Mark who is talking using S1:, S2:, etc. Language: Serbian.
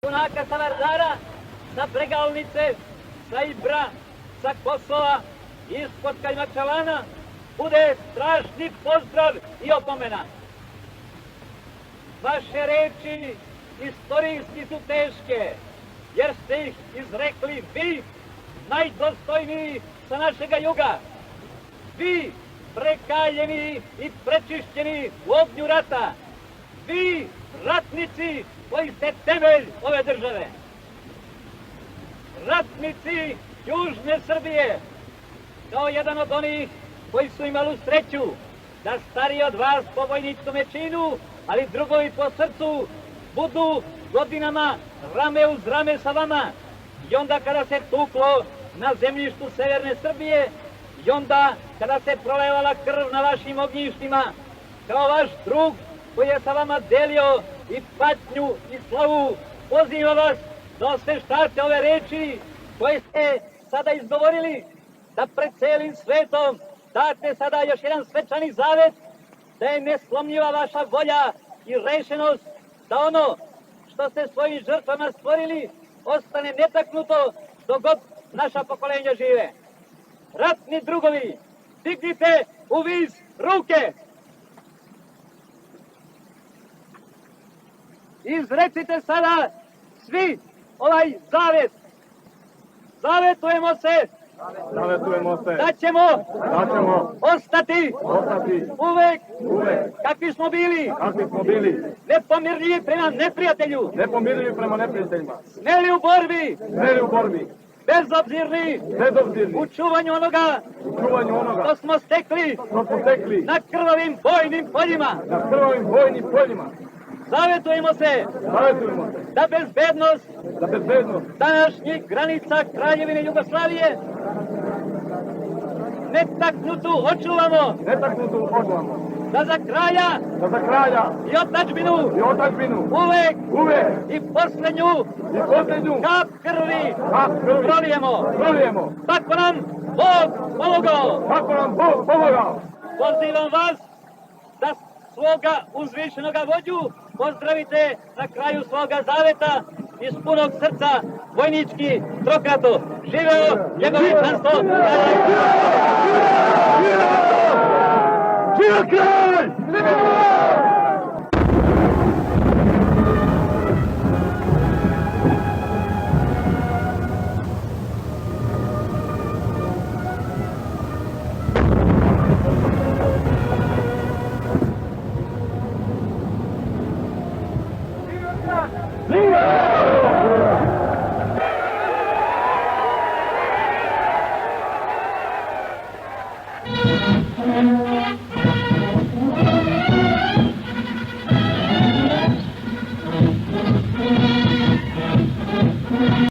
S1: Tunaka sa Vardara, sa Bregalnice, sa Ibra, sa Kosova, ispod Kajmakčalana, bude strašni pozdrav i opomena. Vaše reči istorijski su teške, jer ste ih izrekli vi, najdostojniji sa našega juga. Vi, prekaljeni i prečišćeni u ognju rata. Vi, ratnici koji ste temelj ove države. Ratnici Južne Srbije, kao jedan od onih koji su imali sreću da stariji od vas po vojničkom činu, ali drugovi po srcu, budu godinama rame uz rame sa vama. I onda kada se tuklo na zemljištu Severne Srbije, i onda kada se prolevala krv na vašim ognjištima, kao vaš drug koji je sa vama delio i patnju i slavu, pozivam vas da osveštate ove reči koje ste sada izgovorili, da pred celim svetom date sada još jedan svečani zavet, da je neslomljiva vaša volja i rešenost da ono što ste svojim žrtvama stvorili ostane netaknuto dok god naša pokolenja žive. Ratni drugovi, dignite u vis ruke! Izrecite sada svi ovaj zavet. Zavetujemo se da ćemo ostati uvek kakvi smo bili, nepomirljivi prema neprijatelju, smeli u borbi, bezobzirni u čuvanju onoga što smo stekli na krvavim bojnim poljima. Zavetujemo se da bezbednost današnjih granica Kraljevine Jugoslavije netaknutu očuvamo, da za kralja i otadžbinu uvek i poslednju kap krvi prolijemo. Tako nam Bog pomogao. Pozivam vas da svoga uzvišenoga vođu pozdravite na kraju svoga zaveta iz punog srca, vojnički trokrato. Živeo njegov veličanstvo!
S2: Živeo kralj!